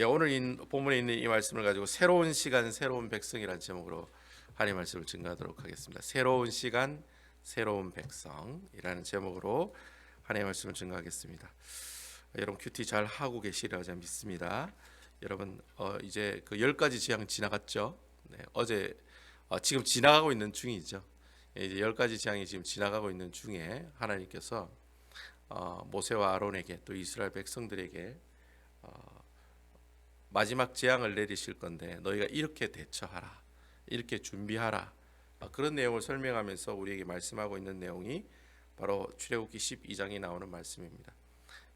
오늘 본문에 있는 이 말씀을 가지고 새로운 시간, 새로운 백성이라는 제목으로 하나님의 말씀을 증거하도록 하겠습니다. 새로운 시간, 새로운 백성이라는 제목으로 하나님의 말씀을 증거하겠습니다. 여러분 큐티 잘 하고 계시리라 저는 믿습니다. 여러분 이제 그 10가지 지향 지나갔죠? 네, 어제 지금 지나가고 있는 중이죠. 이제 10가지 지향이 지금 지나가고 있는 중에 하나님께서 모세와 아론에게 또 이스라엘 백성들에게 마지막 재앙을 내리실 건데 너희가 이렇게 대처하라, 이렇게 준비하라, 그런 내용을 설명하면서 우리에게 말씀하고 있는 내용이 바로 출애굽기 12장이 나오는 말씀입니다.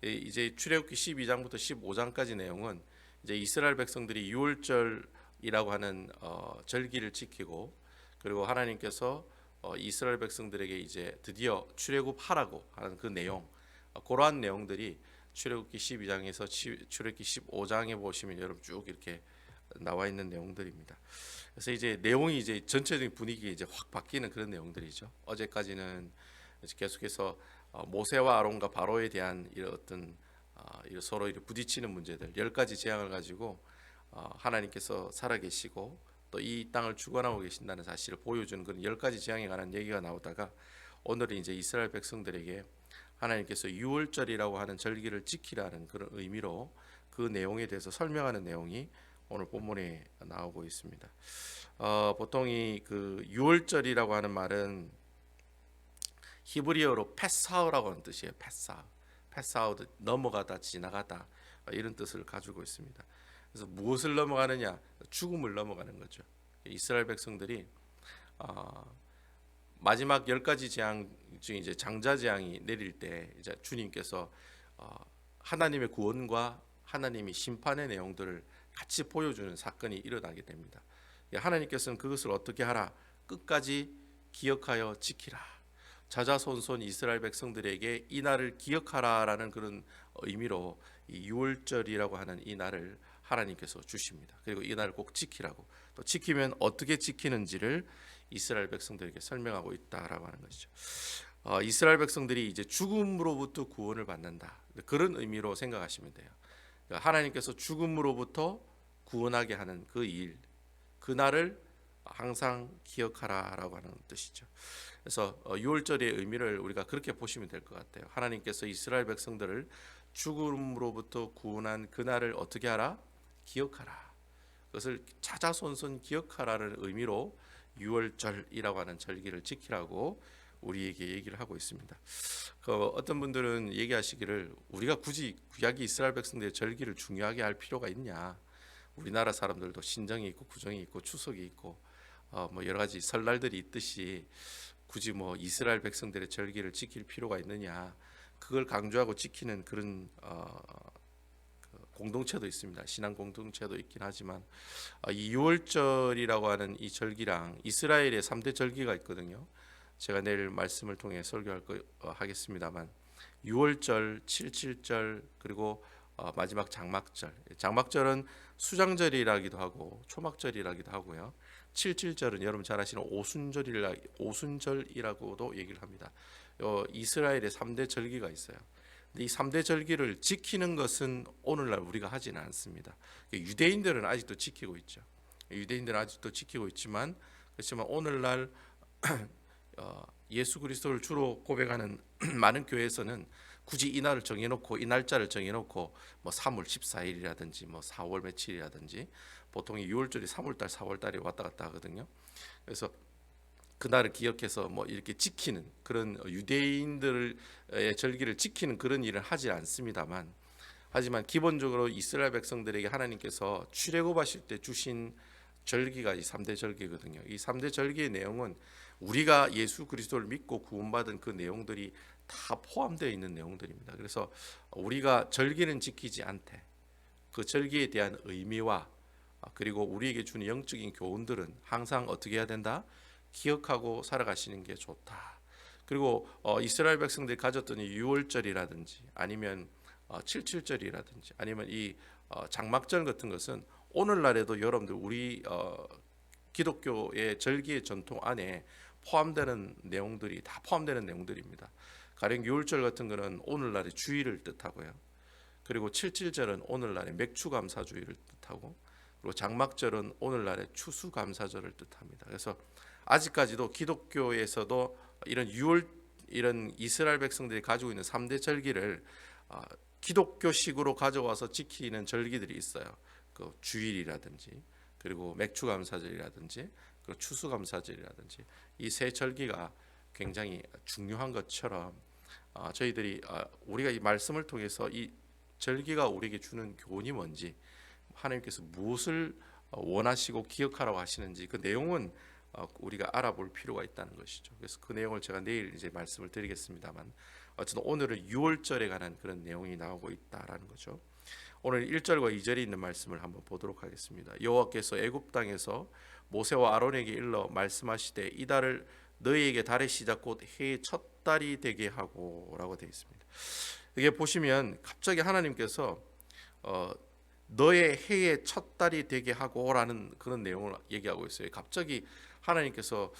이제 출애굽기 12장부터 15장까지 내용은 이제 이스라엘 백성들이 유월절이라고 하는 절기를 지키고, 그리고 하나님께서 이스라엘 백성들에게 이제 드디어 출애굽하라고 하는 그 내용, 그러한 내용들이 출애굽기 12장에서 출애굽기 15장에 보시면 여러분 쭉 이렇게 나와 있는 내용들입니다. 그래서 이제 내용이 이제 전체적인 분위기가 이제 확 바뀌는 그런 내용들이죠. 어제까지는 계속해서 모세와 아론과 바로에 대한 이런 어떤 서로 부딪히는 문제들 10가지 재앙을 가지고 하나님께서 살아계시고 또 이 땅을 주관하고 계신다는 사실을 보여주는 그런 10가지 재앙에 관한 얘기가 나오다가 오늘은 이제 이스라엘 백성들에게 하나님께서 유월절이라고 하는 절기를 지키라는 그런 의미로 그 내용에 대해서 설명하는 내용이 오늘 본문에 나오고 있습니다. 보통 이 그 유월절이라고 하는 말은 히브리어로 패사우라고 하는 뜻이에요. 패사우, 넘어가다, 지나가다, 이런 뜻을 가지고 있습니다. 그래서 무엇을 넘어가느냐? 죽음을 넘어가는 거죠. 이스라엘 백성들이 마지막 10가지 재앙 중에 이제 장자 재앙이 내릴 때 이제 주님께서 하나님의 구원과 하나님의 심판의 내용들을 같이 보여주는 사건이 일어나게 됩니다. 하나님께서는 그것을 어떻게 하라? 끝까지 기억하여 지키라. 자자손손 이스라엘 백성들에게 이 날을 기억하라라는 그런 의미로 이 유월절이라고 하는 이 날을 하나님께서 주십니다. 그리고 이 날을 꼭 지키라고, 또 지키면 어떻게 지키는지를 이스라엘 백성들에게 설명하고 있다라고 하는 것이죠. 이스라엘 백성들이 이제 죽음으로부터 구원을 받는다, 그런 의미로 생각하시면 돼요. 그러니까 하나님께서 죽음으로부터 구원하게 하는 그 일, 그 날을 항상 기억하라라고 하는 뜻이죠. 그래서 유월절의 의미를 우리가 그렇게 보시면 될 것 같아요. 하나님께서 이스라엘 백성들을 죽음으로부터 구원한 그 날을 어떻게 하라? 기억하라. 그것을 자자손손 기억하라는 의미로 유월절이라고 하는 절기를 지키라고 우리에게 얘기를 하고 있습니다. 어떤 분들은 얘기하시기를 우리가 굳이 구약의 이스라엘 백성들의 절기를 중요하게 할 필요가 있냐? 우리나라 사람들도 신정이 있고 구정이 있고 추석이 있고 뭐 여러 가지 설날들이 있듯이 굳이 뭐 이스라엘 백성들의 절기를 지킬 필요가 있느냐? 그걸 강조하고 지키는 그런 공동체도 있습니다. 신앙 공동체도 있긴 하지만 이 유월절이라고 하는 이 절기랑 이스라엘의 3대 절기가 있거든요. 제가 내일 말씀을 통해 설교할 거 하겠습니다만 유월절, 칠칠절, 그리고 마지막 장막절. 장막절은 수장절이라기도 하고 초막절이라기도 하고요. 칠칠절은 여러분 잘 아시는 오순절이라고도 얘기를 합니다. 이스라엘의 3대 절기가 있어요. 이 3대 절기를 지키는 것은 오늘날 우리가 하지는 않습니다. 유대인들은 아직도 지키고 있죠. 유대인들은 아직도 지키고 있지만, 그렇지만 오늘날 예수 그리스도를 주로 고백하는 많은 교회에서는 굳이 이 날을 정해놓고 이 날짜를 정해놓고 뭐 3월 14일이라든지 뭐 4월 며칠이라든지, 보통 6월절이 3월달 4월달에 왔다 갔다 하거든요. 그래서 그날을 기억해서 뭐 이렇게 지키는 그런 유대인들의 절기를 지키는 그런 일을 하지 않습니다만, 하지만 기본적으로 이스라엘 백성들에게 하나님께서 출애굽하실 때 주신 절기가 이 3대 절기거든요. 이 3대 절기의 내용은 우리가 예수 그리스도를 믿고 구원받은 그 내용들이 다 포함되어 있는 내용들입니다. 그래서 우리가 절기는 지키지 않되 그 절기에 대한 의미와 그리고 우리에게 주는 영적인 교훈들은 항상 어떻게 해야 된다? 기억하고 살아가시는 게 좋다. 그리고 이스라엘 백성들이 가졌던 이 유월절이라든지 아니면 칠칠절이라든지 아니면 이 장막절 같은 것은 오늘날에도 여러분들 우리 기독교의 절기의 전통 안에 포함되는 내용들이 다 포함되는 내용들입니다. 가령 유월절 같은 것은 오늘날의 주일을 뜻하고요. 그리고 칠칠절은 오늘날의 맥추감사주의를 뜻하고, 그리고 장막절은 오늘날의 추수감사절을 뜻합니다. 그래서 아직까지도 기독교에서도 이런 이스라엘 백성들이 가지고 있는 3대 절기를 기독교식으로 가져와서 지키는 절기들이 있어요. 그 주일이라든지, 그리고 맥추감사절이라든지, 그리고 추수감사절이라든지, 이 세 절기가 굉장히 중요한 것처럼 저희들이 우리가 이 말씀을 통해서 이 절기가 우리에게 주는 교훈이 뭔지, 하나님께서 무엇을 원하시고 기억하라고 하시는지 그 내용은 우리가 알아볼 필요가 있다는 것이죠. 그래서 그 내용을 제가 내일 이제 말씀을 드리겠습니다만, 어쨌든 오늘은 유월절에 관한 그런 내용이 나오고 있다라는 거죠. 오늘 1절과 2절에 있는 말씀을 한번 보도록 하겠습니다. 여호와께서 애굽 땅에서 모세와 아론에게 일러 말씀하시되 이 달을 너희에게 달의 시작 곧 해의 첫 달이 되게 하고라고 되어 있습니다. 이게 보시면 갑자기 하나님께서 너의 해의 첫 달이 되게 하고라는 그런 내용을 얘기하고 있어요. 갑자기 하나님께서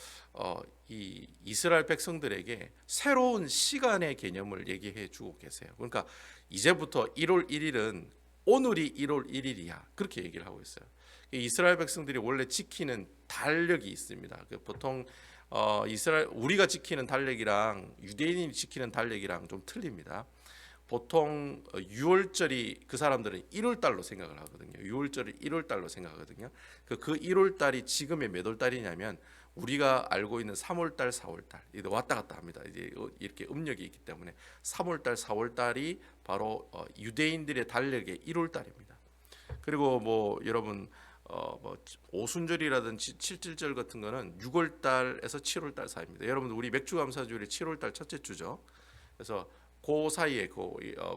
이 이스라엘 백성들에게 새로운 시간의 개념을 얘기해 주고 계세요. 그러니까 이제부터 1월 1일은 오늘이 1월 1일이야, 그렇게 얘기를 하고 있어요. 이스라엘 백성들이 원래 지키는 달력이 있습니다. 보통 우리가 지키는 달력이랑 유대인이 지키는 달력이랑 좀 틀립니다. 보통 6월절이 그 사람들은 1월 달로 생각을 하거든요. 6월절을 1월 달로 생각하거든요. 그 1월 달이 지금의 몇 월 달이냐면 우리가 알고 있는 3월 달, 4월 달 이게 왔다 갔다 합니다. 이제 이렇게 음력이 있기 때문에 3월 달, 4월 달이 바로 유대인들의 달력의 1월 달입니다. 그리고 뭐 여러분 뭐 오순절이라든지 칠칠절 같은 거는 6월 달에서 7월 달 사이입니다. 여러분 우리 맥주감사주일이 7월 달 첫째 주죠. 그래서 그 사이에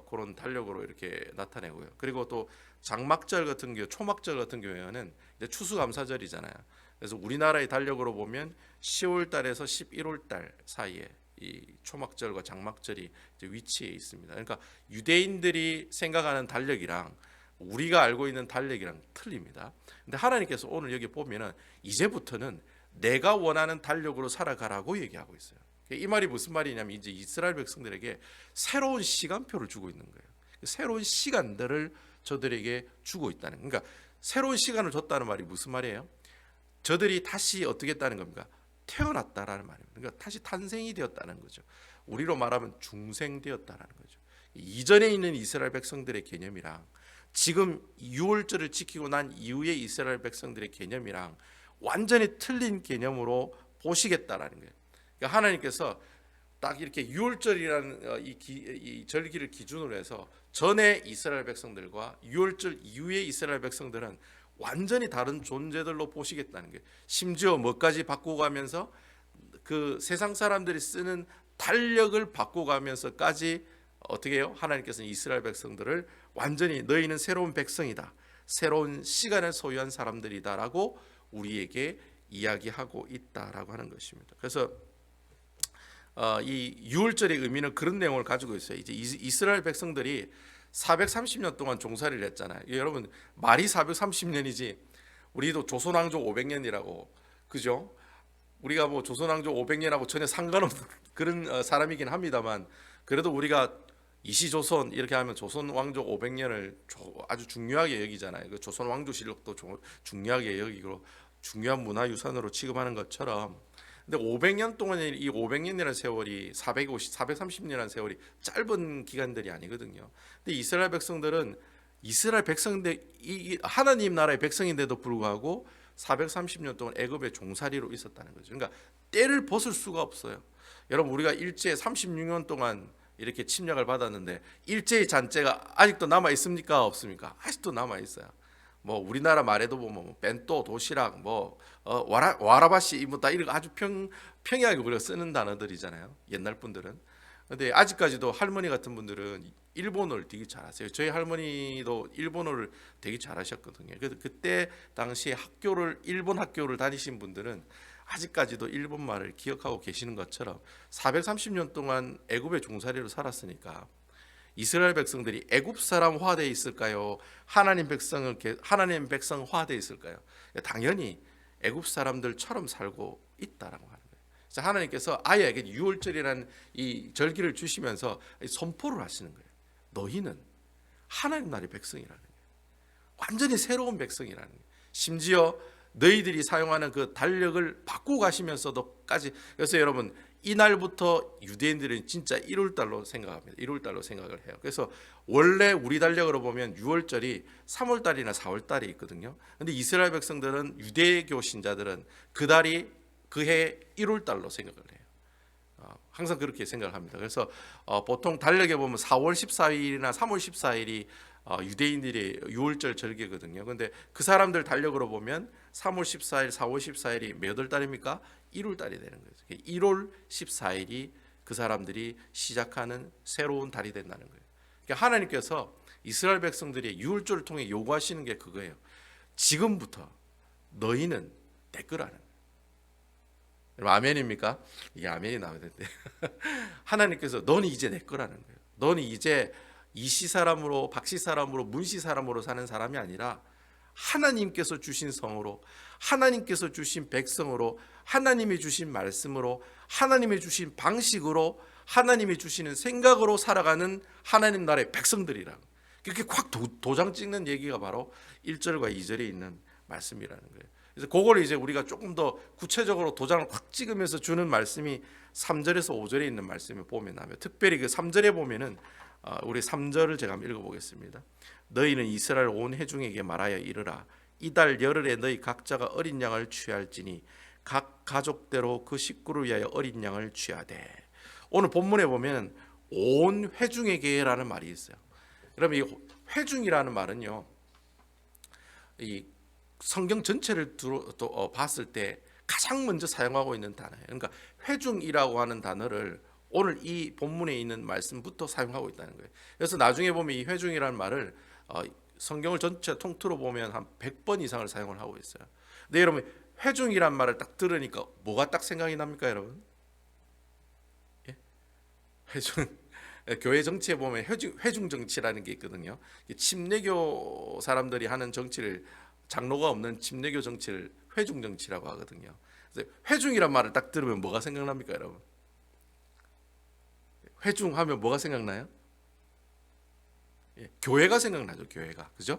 그런 달력으로 이렇게 나타내고요. 그리고 또 장막절 같은 경우, 초막절 같은 경우에는 이제 추수감사절이잖아요. 그래서 우리나라의 달력으로 보면 10월 달에서 11월 달 사이에 이 초막절과 장막절이 이제 위치해 있습니다. 그러니까 유대인들이 생각하는 달력이랑 우리가 알고 있는 달력이랑 틀립니다. 근데 하나님께서 오늘 여기 보면은 이제부터는 내가 원하는 달력으로 살아가라고 얘기하고 있어요. 이 말이 무슨 말이냐면 이제 이스라엘 백성들에게 새로운 시간표를 주고 있는 거예요. 새로운 시간들을 저들에게 주고 있다는, 그러니까 새로운 시간을 줬다는 말이 무슨 말이에요? 저들이 다시 어떻게 했다는 겁니까? 태어났다라는 말입니다. 그러니까 다시 탄생이 되었다는 거죠. 우리로 말하면 중생되었다라는 거죠. 이전에 있는 이스라엘 백성들의 개념이랑 지금 6월절을 지키고 난 이후의 이스라엘 백성들의 개념이랑 완전히 틀린 개념으로 보시겠다라는 거예요. 그러니까 하나님께서 딱 이렇게 6월절이라는 이 절기를 기준으로 해서 전에 이스라엘 백성들과 6월절 이후의 이스라엘 백성들은 완전히 다른 존재들로 보시겠다는 거예요. 심지어 뭐까지 바꿔가면서 그 세상 사람들이 쓰는 달력을 바꿔가면서까지 어떻게 해요? 하나님께서는 이스라엘 백성들을 완전히 너희는 새로운 백성이다, 새로운 시간을 소유한 사람들이다라고 우리에게 이야기하고 있다라고 하는 것입니다. 그래서 이 6월절의 의미는 그런 내용을 가지고 있어요. 이제 이스라엘 백성들이 430년 동안 종살이를 했잖아요. 여러분 말이 430년이지 우리도 조선왕조 500년이라고, 그죠? 우리가 뭐 조선왕조 500년하고 전혀 상관없는 그런 사람이긴 합니다만, 그래도 우리가 이시조선 이렇게 하면 조선왕조 500년을 아주 중요하게 여기잖아요. 그 조선왕조실록도 중요하게 여기고 중요한 문화유산으로 취급하는 것처럼, 근데 500년 동안 이 500년이라는 세월이 430년이라는 세월이 짧은 기간들이 아니거든요. 근데 이스라엘 백성들은 이스라엘 백성인데 하나님 나라의 백성인데도 불구하고 430년 동안 애굽의 종살이로 있었다는 거죠. 그러니까 때를 벗을 수가 없어요. 여러분 우리가 일제 36년 동안 이렇게 침략을 받았는데 일제의 잔재가 아직도 남아 있습니까? 없습니까? 아직도 남아 있어요. 뭐 우리나라 말에도 보면 뭐 벤또, 도시락, 뭐 와라바시 뭐 다 이런 아주 평이하게 우리가 쓰는 단어들이잖아요. 옛날 분들은. 근데 아직까지도 할머니 같은 분들은 일본어를 되게 잘하세요. 저희 할머니도 일본어를 되게 잘하셨거든요. 그래서 그때 당시에 일본 학교를 다니신 분들은 아직까지도 일본 말을 기억하고 계시는 것처럼 430년 동안 애굽의 종살이로 살았으니까 이스라엘 백성들이 애굽 사람화 돼 있을까요? 하나님 백성화 돼 있을까요? 당연히 애굽 사람들처럼 살고 있다라고 하는 거예요. 그래서 하나님께서 아예 6월절이라는 이 절기를 주시면서 선포를 하시는 거예요. 너희는 하나님 나라의 백성이라는 거예요. 완전히 새로운 백성이라는 거예요. 심지어 너희들이 사용하는 그 달력을 바꾸고 가시면서도까지. 그래서 여러분, 이날부터 유대인들은 진짜 1월달로 생각합니다. 1월달로 생각을 해요. 그래서 원래 우리 달력으로 보면 6월절이 3월달이나 4월달이 있거든요. 근데 이스라엘 백성들은, 유대교 신자들은 그 달이 그해 1월달로 생각을 해요. 항상 그렇게 생각을 합니다. 그래서 보통 달력에 보면 4월 14일이나 3월 14일이 유대인들이 6월절 절기거든요. 근데 그 사람들 달력으로 보면 3월 14일, 4월 14일이 몇 월 달입니까? 1월 달이 되는 거죠. 1월 14일이 그 사람들이 시작하는 새로운 달이 된다는 거예요. 그러니까 하나님께서 이스라엘 백성들이 6월절을 통해 요구하시는 게 그거예요. 지금부터 너희는 내 거라는 거예요. 아멘입니까? 이게 아멘이 나와야 되는데 하나님께서 너는 이제 내 거라는 거예요. 너는 이제 이씨 사람으로, 박씨 사람으로, 문씨 사람으로 사는 사람이 아니라 하나님께서 주신 성으로, 하나님께서 주신 백성으로, 하나님이 주신 말씀으로, 하나님이 주신 방식으로, 하나님이 주시는 생각으로 살아가는 하나님 나라의 백성들이라. 그렇게 콱 도장 찍는 얘기가 바로 1절과 2절에 있는 말씀이라는 거예요. 그래서 그걸 이제 우리가 조금 더 구체적으로 도장을 확 찍으면서 주는 말씀이 3절에서 5절에 있는 말씀을 보면 나면, 특별히 그 3절에 보면은 우리 3절을 제가 한번 읽어보겠습니다. 너희는 이스라엘 온 회중에게 말하여 이르라. 이달 열흘에 너희 각자가 어린 양을 취할지니 각 가족대로 그 식구를 위하여 어린 양을 취하되. 오늘 본문에 보면 온 회중에게라는 말이 있어요. 그러면 이 회중이라는 말은요, 이 성경 전체를 봤을 때 가장 먼저 사용하고 있는 단어예요. 그러니까 회중이라고 하는 단어를 오늘 이 본문에 있는 말씀부터 사용하고 있다는 거예요. 그래서 나중에 보면 이 회중이라는 말을 성경을 전체 통틀어 보면 한 100번 이상을 사용을 하고 있어요. 근데 여러분, 회중이란 말을 딱 들으니까 뭐가 딱 생각이 납니까, 여러분? 예? 회중. 교회 정치에 보면 회중 정치라는 게 있거든요. 침례교 사람들이 하는 정치를, 장로가 없는 침례교 정치를 회중 정치라고 하거든요. 그래서 회중이란 말을 딱 들으면 뭐가 생각납니까, 여러분? 회중하면 뭐가 생각나요? 교회가 생각나죠. 교회가. 그죠?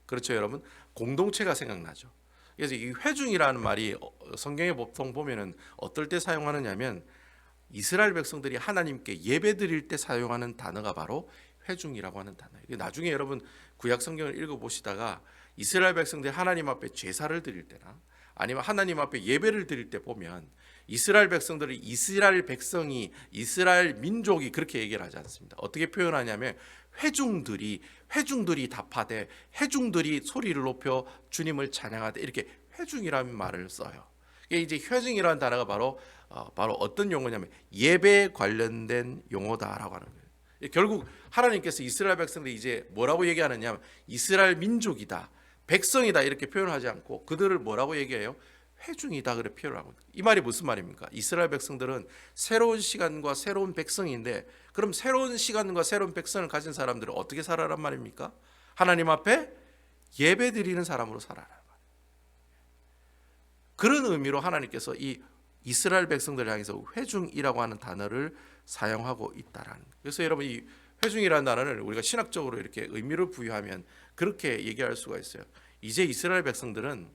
그렇죠, 여러분? 공동체가 생각나죠. 그래서 이 회중이라는 말이 성경에 보통 보면은 어떨 때 사용하느냐면, 이스라엘 백성들이 하나님께 예배드릴 때 사용하는 단어가 바로 회중이라고 하는 단어예요. 나중에 여러분 구약 성경을 읽어보시다가 이스라엘 백성들이 하나님 앞에 제사를 드릴 때나 아니면 하나님 앞에 예배를 드릴 때 보면, 이스라엘 백성들이, 이스라엘 백성이, 이스라엘 민족이 그렇게 얘기를 하지 않습니다. 어떻게 표현하냐면, 회중들이 답하되, 회중들이 소리를 높여 주님을 찬양하되, 이렇게 회중이라는 말을 써요. 이제 회중이라는 단어가 바로 어떤 용어냐면 예배에 관련된 용어다라고 하는 거예요. 결국 하나님께서 이스라엘 백성들이 이제 뭐라고 얘기하느냐, 이스라엘 민족이다, 백성이다, 이렇게 표현하지 않고 그들을 뭐라고 얘기해요? 회중이다, 그렇게 표현하고. 이 말이 무슨 말입니까? 이스라엘 백성들은 새로운 시간과 새로운 백성인데, 그럼 새로운 시간과 새로운 백성을 가진 사람들은 어떻게 살아란 말입니까? 하나님 앞에 예배드리는 사람으로 살아라. 그런 의미로 하나님께서 이 이스라엘 백성들을 향해서 회중이라고 하는 단어를 사용하고 있다라는. 그래서 여러분, 이 회중이라는 단어를 우리가 신학적으로 이렇게 의미를 부여하면 그렇게 얘기할 수가 있어요. 이제 이스라엘 백성들은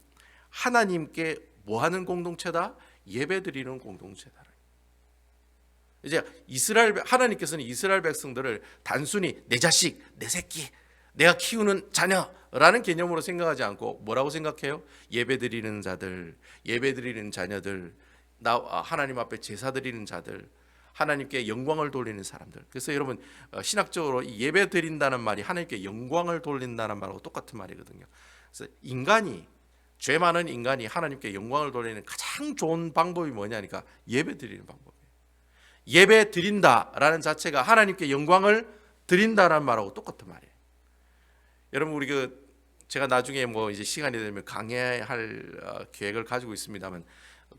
하나님께 뭐 하는 공동체다? 예배드리는 공동체다. 이제 하나님께서는 이스라엘 백성들을 단순히 내 자식, 내 새끼, 내가 키우는 자녀라는 개념으로 생각하지 않고 뭐라고 생각해요? 예배드리는 자들, 예배드리는 자녀들, 하나님 앞에 제사 드리는 자들, 하나님께 영광을 돌리는 사람들. 그래서 여러분, 신학적으로 이 예배 드린다는 말이 하나님께 영광을 돌린다는 말하고 똑같은 말이거든요. 그래서 죄 많은 인간이 하나님께 영광을 돌리는 가장 좋은 방법이 뭐냐니까 예배 드리는 방법이에요. 예배 드린다라는 자체가 하나님께 영광을 드린다라는 말하고 똑같은 말이에요. 여러분, 우리 제가 나중에 이제 시간이 되면 강의할 계획을 가지고 있습니다만,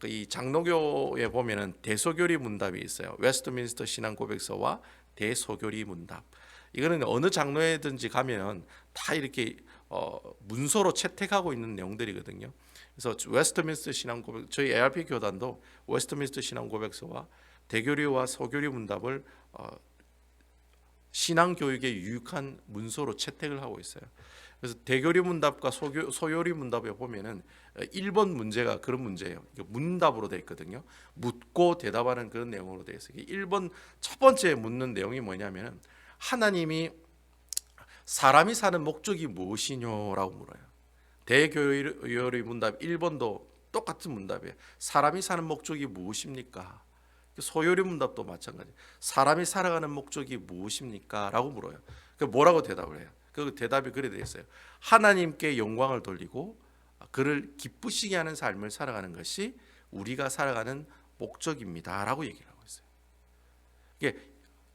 이 장로교에 보면은 대소교리 문답이 있어요. 웨스트민스터 신앙 고백서와 대소교리 문답. 이거는 어느 장로회든지 가면 다 이렇게 문서로 채택하고 있는 내용들이거든요. 그래서 웨스트민스터 신앙 고백, 저희 ARP 교단도 웨스트민스터 신앙 고백서와 대교리와 소교리 문답을 신앙 교육에 유익한 문서로 채택을 하고 있어요. 그래서 대교리 문답과 소요리 문답에 보면은 1번 문제가 그런 문제예요. 문답으로 되어 있거든요. 묻고 대답하는 그런 내용으로 되어 있어요. 1번 첫 번째 묻는 내용이 뭐냐면은 하나님이 사람이 사는 목적이 무엇이뇨라고 물어요. 대교리 문답 1번도 똑같은 문답이에요. 사람이 사는 목적이 무엇입니까? 소요리 문답도 마찬가지. 사람이 살아가는 목적이 무엇입니까? 라고 물어요. 그 뭐라고 대답을 해요? 그 대답이 그래 되어 있어요. 하나님께 영광을 돌리고 그를 기쁘시게 하는 삶을 살아가는 것이 우리가 살아가는 목적입니다. 라고 얘기를 하고 있어요. 이게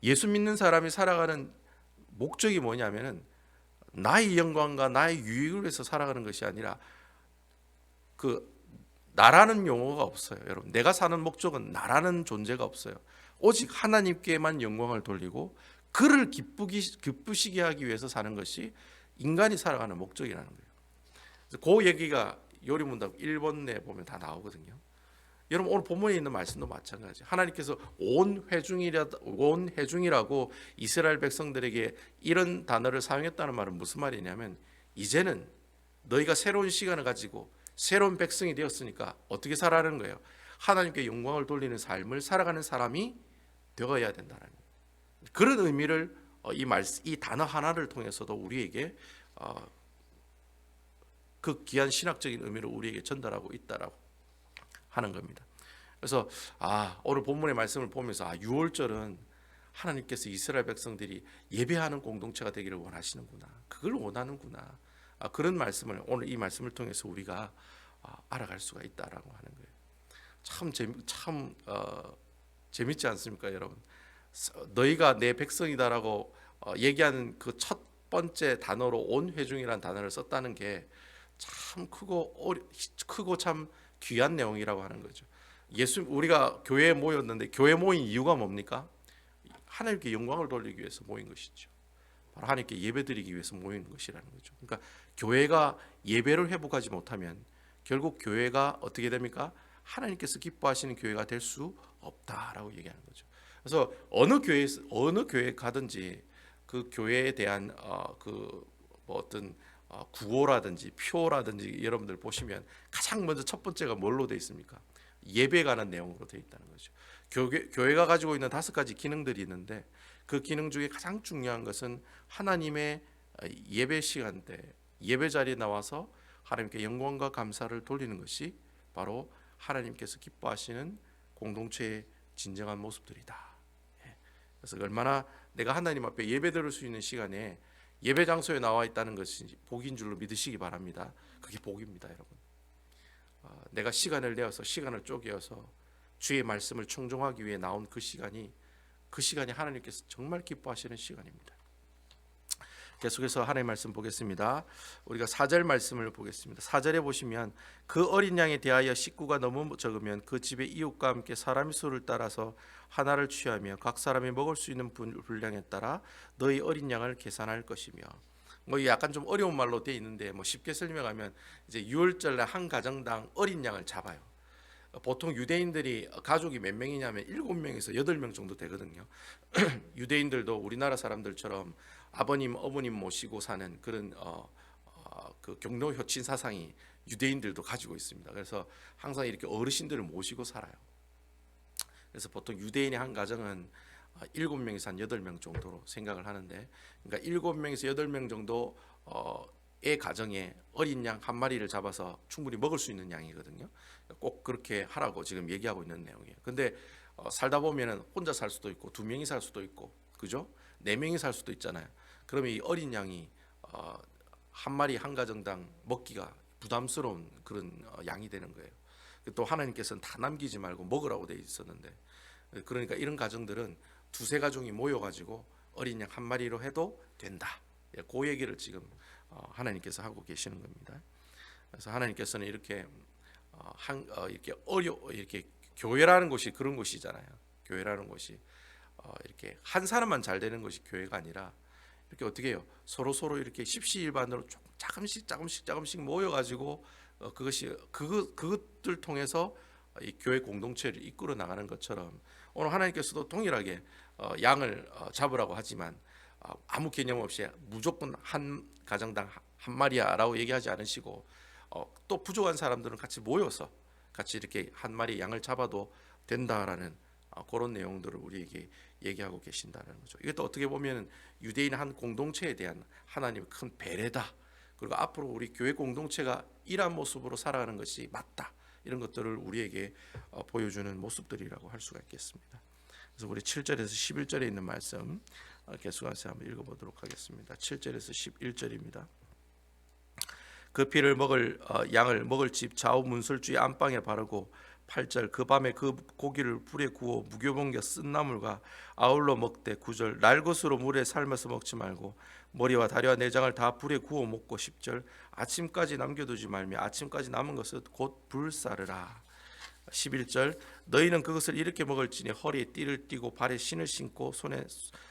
예수 믿는 사람이 살아가는 목적이 뭐냐면은 나의 영광과 나의 유익을 위해서 살아가는 것이 아니라 그 나라는 용어가 없어요. 여러분, 내가 사는 목적은 나라는 존재가 없어요. 오직 하나님께만 영광을 돌리고 그를 기쁘시게 하기 위해서 사는 것이 인간이 살아가는 목적이라는 거예요. 그 얘기가 요리문답 1번에 보면 다 나오거든요. 여러분, 오늘 본문에 있는 말씀도 마찬가지. 하나님께서 온 회중이라고 이스라엘 백성들에게 이런 단어를 사용했다는 말은 무슨 말이냐면, 이제는 너희가 새로운 시간을 가지고 새로운 백성이 되었으니까 어떻게 살아가는 거예요? 하나님께 영광을 돌리는 삶을 살아가는 사람이 되어야 된다는 거예요. 그런 의미를 이 단어 하나를 통해서도 우리에게 그 귀한 신학적인 의미를 우리에게 전달하고 있다라고 하는 겁니다. 그래서 오늘 본문의 말씀을 보면서 6월절은 하나님께서 이스라엘 백성들이 예배하는 공동체가 되기를 원하시는구나, 그걸 원하는구나, 그런 말씀을 오늘 이 말씀을 통해서 우리가 알아갈 수가 있다라고 하는 거예요. 참 재밌지 않습니까, 여러분? 너희가 내 백성이다라고 얘기하는 그 첫 번째 단어로 온 회중이라는 단어를 썼다는 게 참 크고 참 귀한 내용이라고 하는 거죠. 우리가 교회에 모였는데 교회 모인 이유가 뭡니까? 하나님께 영광을 돌리기 위해서 모인 것이죠. 바로 하나님께 예배드리기 위해서 모이는 것이라는 거죠. 그러니까 교회가 예배를 회복하지 못하면 결국 교회가 어떻게 됩니까? 하나님께서 기뻐하시는 교회가 될 수 없다라고 얘기하는 거죠. 그래서 어느 교회에 가든지 그 교회에 대한 어떤 구호라든지 표라든지 여러분들 보시면 가장 먼저 첫 번째가 뭘로 되어 있습니까? 예배에 관한 내용으로 되어 있다는 거죠. 교회가 가지고 있는 5가지 기능들이 있는데 그 기능 중에 가장 중요한 것은 하나님의 예배 시간대, 예배 자리에 나와서 하나님께 영광과 감사를 돌리는 것이 바로 하나님께서 기뻐하시는 공동체의 진정한 모습들이다. 그래서 얼마나 내가 하나님 앞에 예배 드릴 수 있는 시간에 예배 장소에 나와 있다는 것이 복인 줄로 믿으시기 바랍니다. 그게 복입니다, 여러분. 내가 시간을 내어서 시간을 쪼개어서 주의 말씀을 청종하기 위해 나온 그 시간이 하나님께서 정말 기뻐하시는 시간입니다. 계속해서 하나님의 말씀 보겠습니다. 우리가 4절 말씀을 보겠습니다. 4절에 보시면 그 어린 양에 대하여 식구가 너무 적으면 그 집의 이웃과 함께 사람의 수를 따라서 하나를 취하며 각 사람이 먹을 수 있는 분량에 따라 너희 어린 양을 계산할 것이며, 약간 좀 어려운 말로 되어 있는데 쉽게 설명하면 이제 6월절에 한 가정당 어린 양을 잡아요. 보통 유대인들이 가족이 몇 명이냐면 7명에서 8명 정도 되거든요. 유대인들도 우리나라 사람들처럼 아버님, 어머님 모시고 사는 그런 그 경로 효친 사상이 유대인들도 가지고 있습니다. 그래서 항상 이렇게 어르신들을 모시고 살아요. 그래서 보통 유대인의 한 가정은 7명에서 한 8명 정도로 생각을 하는데, 그러니까 7명에서 8명 정도의 가정에 어린 양 한 마리를 잡아서 충분히 먹을 수 있는 양이거든요. 꼭 그렇게 하라고 지금 얘기하고 있는 내용이에요. 근데 살다 보면은 혼자 살 수도 있고 2명이 살 수도 있고, 그죠? 4명이 살 수도 있잖아요. 그러면 이 어린 양이 한 마리 한 가정당 먹기가 부담스러운 그런 양이 되는 거예요. 또 하나님께서는 다 남기지 말고 먹으라고 돼 있었는데, 그러니까 이런 가정들은 2-3 가족이 모여가지고 어린 양 한 마리로 해도 된다. 그 얘기를 지금 하나님께서 하고 계시는 겁니다. 그래서 하나님께서는 이렇게 이렇게 교회라는 곳이 그런 곳이잖아요. 교회라는 곳이 이렇게 한 사람만 잘 되는 것이 교회가 아니라 이렇게 어떻게 해요? 서로 이렇게 십시일반으로 조금씩 모여가지고 그것들 통해서 이 교회 공동체를 이끌어 나가는 것처럼 오늘 하나님께서도 동일하게 양을 잡으라고 하지만 아무 개념 없이 무조건 한 가정당 한 마리야라고 얘기하지 않으시고 또 부족한 사람들은 같이 모여서 같이 이렇게 한 마리 양을 잡아도 된다라는 그런 내용들을 우리에게 얘기하고 계신다는 거죠. 이것도 어떻게 보면 유대인 한 공동체에 대한 하나님의 큰 배려다. 그리고 앞으로 우리 교회 공동체가 이러한 모습으로 살아가는 것이 맞다. 이런 것들을 우리에게 보여주는 모습들이라고 할 수가 있겠습니다. 그래서 우리 7절에서 11절에 있는 말씀 계속해서 한번 읽어보도록 하겠습니다. 7절에서 11절입니다. 그 피를 먹을 양을 먹을 집 좌우 문설주의 안방에 바르고 8절 그 밤에 그 고기를 불에 구워 무교병겨 쓴 나물과 아울러 먹되 9절 날것으로 물에 삶아서 먹지 말고 머리와 다리와 내장을 다 불에 구워 먹고 10절 아침까지 남겨두지 말며 아침까지 남은 것을 곧 불사르라. 11절 너희는 그것을 이렇게 먹을지니 허리에 띠를 띠고 발에 신을 신고 손에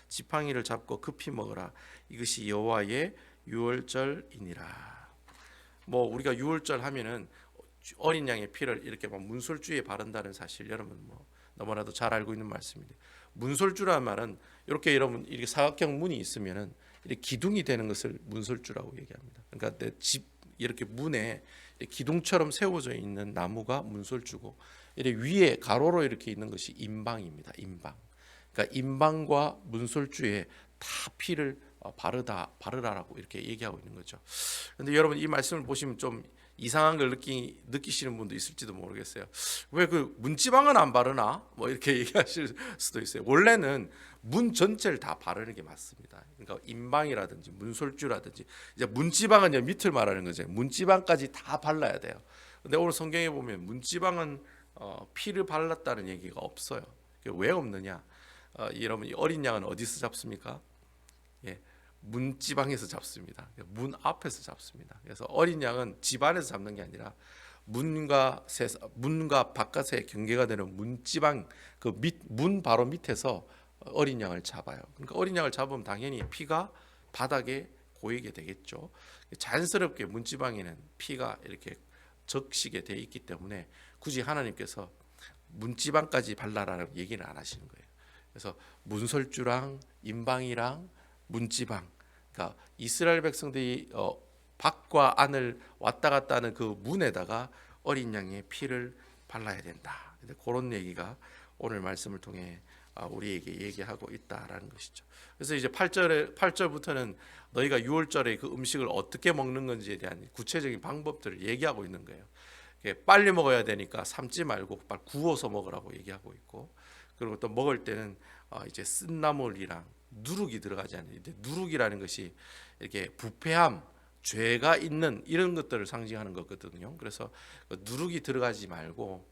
지팡이를 잡고 급히 먹으라. 이것이 여호와의 유월절이니라. 뭐 우리가 유월절 하면은 어린 양의 피를 이렇게 막 문설주에 바른다는 사실 여러분 뭐 너무나도 잘 알고 있는 말씀인데, 문설주라는 말은 이렇게 여러분 이렇게 사각형 문이 있으면은 이렇게 기둥이 되는 것을 문설주라고 얘기합니다. 그러니까 내 집 이렇게 문에 기둥처럼 세워져 있는 나무가 문설주고, 이렇게 위에 가로로 이렇게 있는 것이 임방입니다. 임방. 그러니까 임방과 문설주에 다 피를 바르라라고 이렇게 얘기하고 있는 거죠. 그런데 여러분 이 말씀을 보시면 좀 이상한 걸 느끼시는 분도 있을지도 모르겠어요. 왜 그 문지방은 안 바르나? 뭐 이렇게 얘기하실 수도 있어요. 원래는 문 전체를 다 바르는 게 맞습니다. 그러니까 임방이라든지 문설주라든지, 이제 문지방은 이제 밑을 말하는 거죠. 문지방까지 다 발라야 돼요. 근데 오늘 성경에 보면 문지방은 피를 발랐다는 얘기가 없어요. 왜 없느냐? 여러분 이 어린 양은 어디서 잡습니까? 예. 문지방에서 잡습니다. 문 앞에서 잡습니다. 그래서 어린 양은 집 안에서 잡는 게 아니라 문과 바깥의 경계가 되는 문지방 그 문 바로 밑에서 어린 양을 잡아요. 그러니까 어린 양을 잡으면 당연히 피가 바닥에 고이게 되겠죠. 자연스럽게 문지방에는 피가 이렇게 적시게 돼 있기 때문에 굳이 하나님께서 문지방까지 발라라는 얘기는 안 하시는 거예요. 그래서 문설주랑 임방이랑 문지방, 그러니까 이스라엘 백성들이 밖과 안을 왔다 갔다 하는 그 문에다가 어린 양의 피를 발라야 된다. 그런 얘기가 오늘 말씀을 통해 우리에게 얘기하고 있다라는 것이죠. 그래서 이제 8절부터는 너희가 유월절에 그 음식을 어떻게 먹는 건지에 대한 구체적인 방법들을 얘기하고 있는 거예요. 빨리 먹어야 되니까 삶지 말고 빨리 구워서 먹으라고 얘기하고 있고, 그리고 또 먹을 때는 이제 쓴 나물이랑 누룩이 들어가지 않아요. 누룩이라는 것이 이렇게 부패함, 죄가 있는 이런 것들을 상징하는 거거든요. 그래서 누룩이 들어가지 말고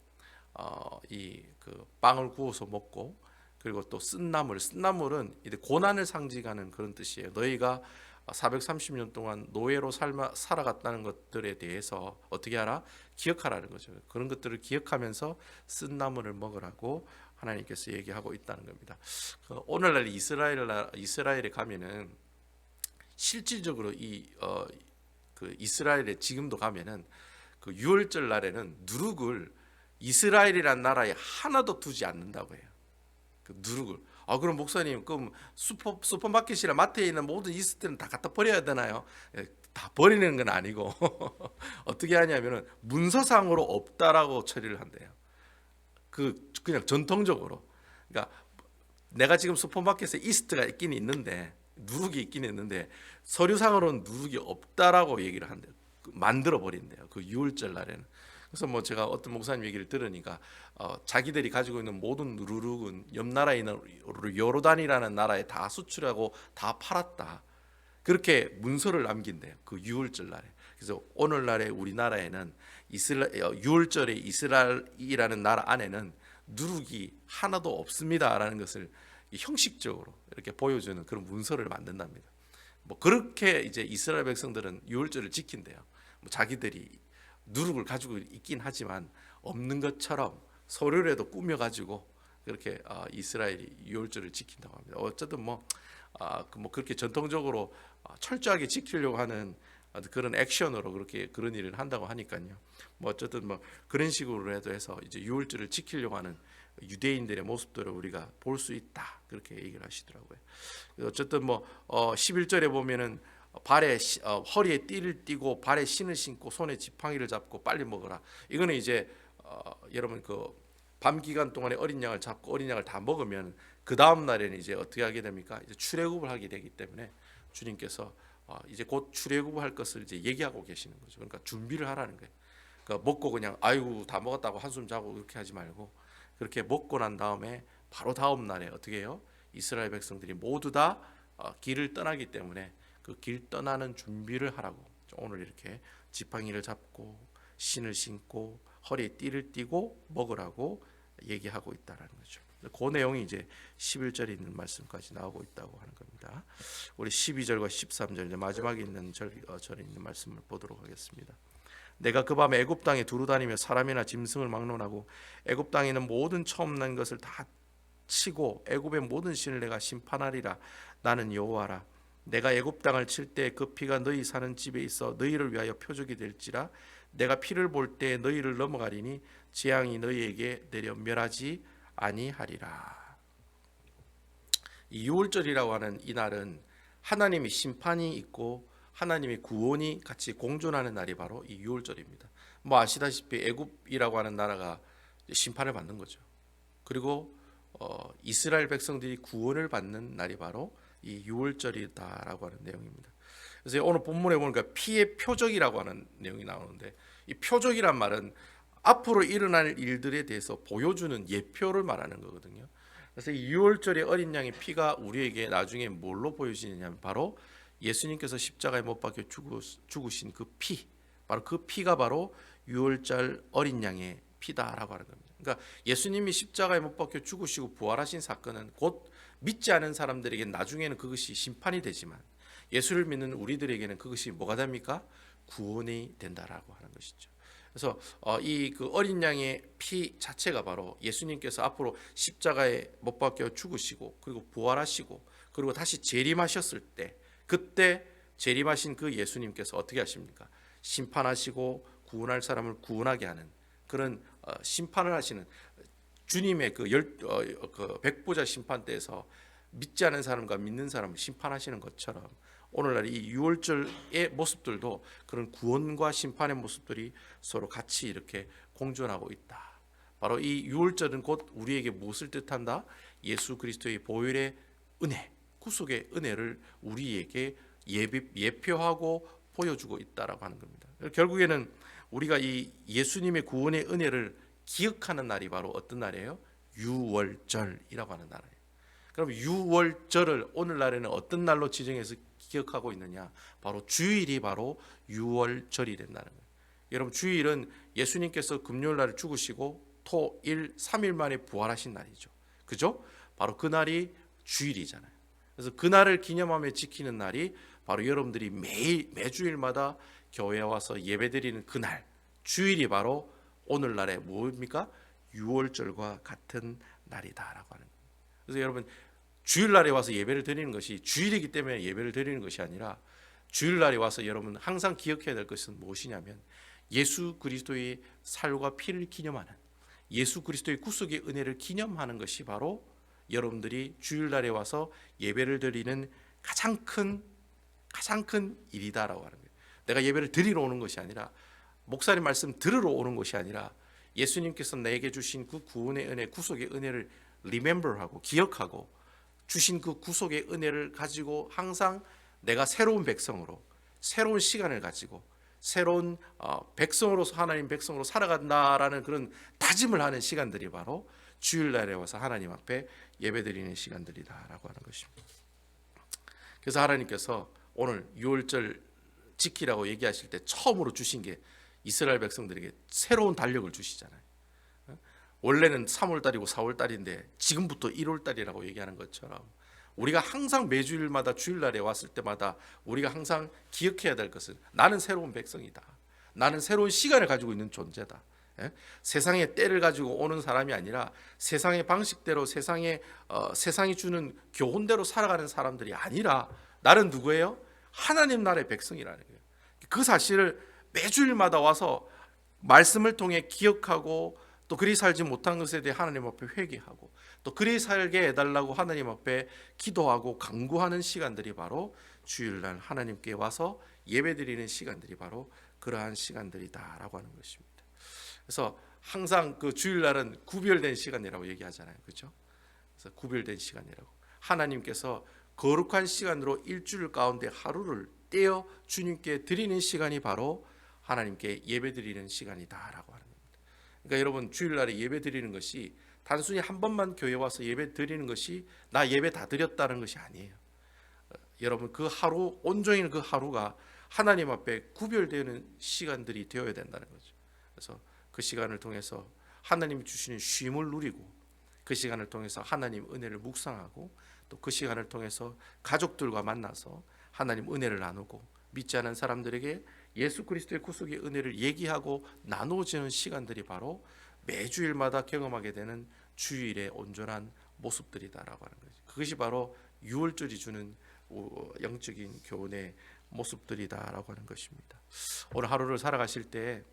이 그 빵을 구워서 먹고, 그리고 또 쓴 나물은 이제 고난을 상징하는 그런 뜻이에요. 너희가 430년 동안 노예로 살아갔다는 것들에 대해서 어떻게 하라? 기억하라는 거죠. 그런 것들을 기억하면서 쓴 나물을 먹으라고 하나님께서 얘기하고 있다는 겁니다. 오늘날 이스라엘에 가면은 실질적으로 그 이스라엘에 지금도 가면은 그 유월절 날에는 누룩을 이스라엘이란 나라에 하나도 두지 않는다고 해요. 그 누룩을. 그럼 목사님, 그럼 슈퍼마켓이나 마트에 있는 모든 이스트는 다 갖다 버려야 되나요? 다 버리는 건 아니고 어떻게 하냐면은 문서상으로 없다라고 처리를 한대요. 그냥 전통적으로. 그러니까 내가 지금 슈퍼마켓에 이스트가 있긴 있는데, 누룩이 있긴 있는데 서류상으로는 누룩이 없다라고 얘기를 한대요. 만들어 버린대요. 그 유월절 날에는. 그래서 뭐 제가 어떤 목사님 얘기를 들으니까 자기들이 가지고 있는 모든 누룩은 옆 나라에 있는 요르단이라는 나라에 다 수출하고 다 팔았다. 그렇게 문서를 남긴대요. 그 유월절 날에. 그래서 오늘날에 우리나라에는 유월절에 이스라엘이라는 나라 안에는 누룩이 하나도 없습니다라는 것을 형식적으로 이렇게 보여주는 그런 문서를 만든답니다. 뭐 그렇게 이제 이스라엘 백성들은 유월절을 지킨대요. 뭐 자기들이 누룩을 가지고 있긴 하지만 없는 것처럼 서류라도 꾸며가지고 그렇게 이스라엘이 유월절을 지킨다고 합니다. 어쨌든 뭐 그렇게 전통적으로 철저하게 지키려고 하는 그런 액션으로 그런 일을 한다고 하니까요. 뭐 어쨌든 뭐 그런 식으로 해서 이제 유월절을 지키려고 하는 유대인들의 모습들을 우리가 볼 수 있다. 그렇게 얘기를 하시더라고요. 어쨌든 11절에 보면은 허리에 띠를 띠고 발에 신을 신고 손에 지팡이를 잡고 빨리 먹어라. 이거는 이제 여러분 밤 기간 동안에 어린 양을 잡고 어린 양을 다 먹으면 그 다음 날에는 이제 어떻게 하게 됩니까? 이제 출애굽을 하게 되기 때문에 주님께서 이제 곧 출애굽을 할 것을 이제 얘기하고 계시는 거죠. 그러니까 준비를 하라는 거예요. 그러니까 먹고 그냥 아이고 다 먹었다고 한숨 자고 그렇게 하지 말고 그렇게 먹고 난 다음에 바로 다음 날에 어떻게 해요? 이스라엘 백성들이 모두 다 길을 떠나기 때문에 그 길 떠나는 준비를 하라고 오늘 이렇게 지팡이를 잡고 신을 신고 허리에 띠를 띠고 먹으라고 얘기하고 있다라는 거죠. 그 내용이 이제 11절에 있는 말씀까지 나오고 있다고 하는 겁니다. 우리 12절과 13절 마지막에 있는 절에 있는 말씀을 보도록 하겠습니다. 내가 그 밤에 애굽 땅에 두루 다니며 사람이나 짐승을 막론하고 애굽 땅에 있는 모든 처음 난 것을 다 치고 애굽의 모든 신을 내가 심판하리라. 나는 여호와라. 내가 애굽 땅을 칠 때 그 피가 너희 사는 집에 있어 너희를 위하여 표적이 될지라. 내가 피를 볼 때 너희를 넘어가리니 재앙이 너희에게 내려 멸하지 아니하리라. 이 유월절이라고 하는 이 날은 하나님의 심판이 있고 하나님의 구원이 같이 공존하는 날이 바로 이 유월절입니다. 아시다시피 애굽이라고 하는 나라가 심판을 받는 거죠. 그리고 이스라엘 백성들이 구원을 받는 날이 바로 이 유월절이다라고 하는 내용입니다. 그래서 오늘 본문에 보니까 피의 표적이라고 하는 내용이 나오는데 이 표적이란 말은 앞으로 일어날 일들에 대해서 보여주는 예표를 말하는 거거든요. 그래서 이 유월절의 어린 양의 피가 우리에게 나중에 뭘로 보여지느냐면 바로 예수님께서 십자가에 못 박혀 죽으신 그 피, 바로 그 피가 바로 유월절 어린 양의 피다라고 하는 겁니다. 그러니까 예수님이 십자가에 못 박혀 죽으시고 부활하신 사건은 곧 믿지 않은 사람들에게 나중에는 그것이 심판이 되지만 예수를 믿는 우리들에게는 그것이 뭐가 됩니까? 구원이 된다라고 하는 것이죠. 그래서 이 그 어린 양의 피 자체가 바로 예수님께서 앞으로 십자가에 못 박혀 죽으시고 그리고 부활하시고 그리고 다시 재림하셨을 때 그때 재림하신 그 예수님께서 어떻게 하십니까? 심판하시고 구원할 사람을 구원하게 하는 그런 심판을 하시는 주님의 그 백보자 심판 때에서 믿지 않은 사람과 믿는 사람을 심판하시는 것처럼 오늘날 이 유월절의 모습들도 그런 구원과 심판의 모습들이 서로 같이 이렇게 공존하고 있다. 바로 이 유월절은 곧 우리에게 무엇을 뜻한다? 예수 그리스도의 보혈의 은혜, 구속의 은혜를 우리에게 예표하고 보여주고 있다라고 하는 겁니다. 결국에는 우리가 이 예수님의 구원의 은혜를 기억하는 날이 바로 어떤 날이에요? 유월절이라고 하는 날이에요. 그럼 유월절을 오늘날에는 어떤 날로 지정해서 기억하고 있느냐? 바로 주일이 바로 유월절이 된다는 거예요. 여러분 주일은 예수님께서 금요일날 죽으시고 토일 3일 만에 부활하신 날이죠. 그죠? 바로 그 날이 주일이잖아요. 그래서 그 날을 기념하며 지키는 날이 바로 여러분들이 매주일마다 교회에 와서 예배드리는 그 날, 주일이 바로 오늘날의 뭡니까? 유월절과 같은 날이다라고 하는 거예요. 그래서 여러분 주일날에 와서 예배를 드리는 것이 주일이기 때문에 예배를 드리는 것이 아니라 주일날에 와서 여러분 항상 기억해야 될 것은 무엇이냐면 예수 그리스도의 살과 피를 기념하는 예수 그리스도의 구속의 은혜를 기념하는 것이 바로 여러분들이 주일날에 와서 예배를 드리는 가장 큰 일이다라고 하는 거예요. 내가 예배를 드리러 오는 것이 아니라 목사님 말씀 들으러 오는 것이 아니라 예수님께서 내게 주신 그 구원의 은혜, 구속의 은혜를 remember하고 기억하고 주신 그 구속의 은혜를 가지고 항상 내가 새로운 백성으로 새로운 시간을 가지고 새로운 백성으로서 하나님 백성으로 살아간다라는 그런 다짐을 하는 시간들이 바로 주일날에 와서 하나님 앞에 예배드리는 시간들이다라고 하는 것입니다. 그래서 하나님께서 오늘 유월절 지키라고 얘기하실 때 처음으로 주신 게 이스라엘 백성들에게 새로운 달력을 주시잖아요. 원래는 3월달이고 4월달인데 지금부터 1월달이라고 얘기하는 것처럼 우리가 항상 매주일마다 주일날에 왔을 때마다 우리가 항상 기억해야 될 것은 나는 새로운 백성이다. 나는 새로운 시간을 가지고 있는 존재다. 세상의 때를 가지고 오는 사람이 아니라 세상의 방식대로 세상이 주는 교훈대로 살아가는 사람들이 아니라 나는 누구예요? 하나님 나라의 백성이라는 거예요. 그 사실을 매주일마다 와서 말씀을 통해 기억하고 또 그리 살지 못한 것에 대해 하나님 앞에 회개하고 또 그리 살게 해달라고 하나님 앞에 기도하고 간구하는 시간들이 바로 주일날 하나님께 와서 예배드리는 시간들이 바로 그러한 시간들이다라고 하는 것입니다. 그래서 항상 그 주일날은 구별된 시간이라고 얘기하잖아요, 그렇죠? 그래서 구별된 시간이라고, 하나님께서 거룩한 시간으로 일주일 가운데 하루를 떼어 주님께 드리는 시간이 바로 하나님께 예배드리는 시간이다라고 하는 겁니다. 그러니까 여러분, 주일날에 예배드리는 것이 단순히 한 번만 교회 와서 예배드리는 것이 나 예배 다 드렸다는 것이 아니에요. 여러분, 그 하루, 온종일 그 하루가 하나님 앞에 구별되는 시간들이 되어야 된다는 거죠. 그래서 그 시간을 통해서 하나님이 주시는 쉼을 누리고, 그 시간을 통해서 하나님 은혜를 묵상하고, 또 그 시간을 통해서 가족들과 만나서 하나님 은혜를 나누고, 믿지 않은 사람들에게 예수 그리스도의 구속의 은혜를 얘기하고 나누어지는 시간들이 바로 매주일마다 경험하게 되는 주일의 온전한 모습들이다라고 하는 거죠. 그것이 바로 유월절이 주는 영적인 교훈의 모습들이다라고 하는 것입니다. 오늘 하루를 살아가실 때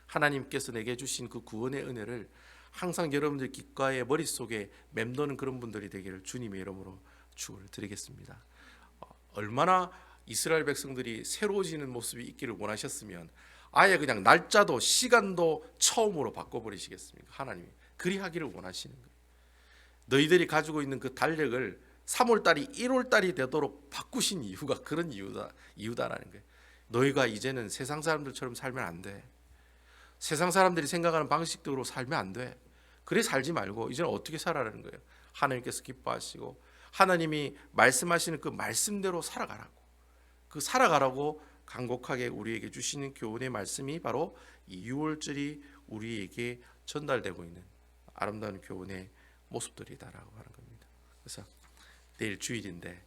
하나님께서 내게 주신 그 구원의 은혜를 항상 여러분들 귓가에 머릿속에 맴도는 그런 분들이 되기를 주님의 이름으로 축원을 드리겠습니다. 얼마나 이스라엘 백성들이 새로워지는 모습이 있기를 원하셨으면 아예 그냥 날짜도 시간도 처음으로 바꿔버리시겠습니까? 하나님이 그리 하기를 원하시는 거예요. 너희들이 가지고 있는 그 달력을 3월달이 1월달이 되도록 바꾸신 이유가 그런 이유다라는 거예요. 너희가 이제는 세상 사람들처럼 살면 안 돼. 세상 사람들이 생각하는 방식대로 살면 안 돼. 그래 살지 말고 이제는 어떻게 살아라는 거예요. 하나님께서 기뻐하시고 하나님이 말씀하시는 그 말씀대로 살아가라고, 그 살아가라고 간곡하게 우리에게 주시는 교훈의 말씀이 바로 이 유월절이 우리에게 전달되고 있는 아름다운 교훈의 모습들이다라고 하는 겁니다. 그래서 내일 주일인데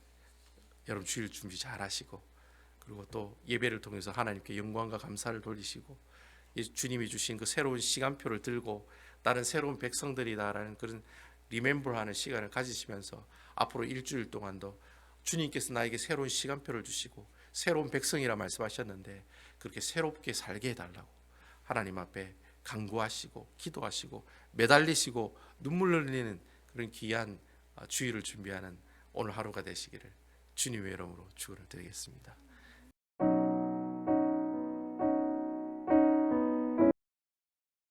여러분 주일 준비 잘 하시고, 그리고 또 예배를 통해서 하나님께 영광과 감사를 돌리시고, 주님이 주신 그 새로운 시간표를 들고 나는 새로운 백성들이다라는 그런 리멤버하는 시간을 가지시면서 앞으로 일주일 동안도 주님께서 나에게 새로운 시간표를 주시고 새로운 백성이라 말씀하셨는데 그렇게 새롭게 살게 해달라고 하나님 앞에 간구하시고 기도하시고 매달리시고 눈물 흘리는 그런 귀한 주일을 준비하는 오늘 하루가 되시기를 주님의 이름으로 축원을 드리겠습니다.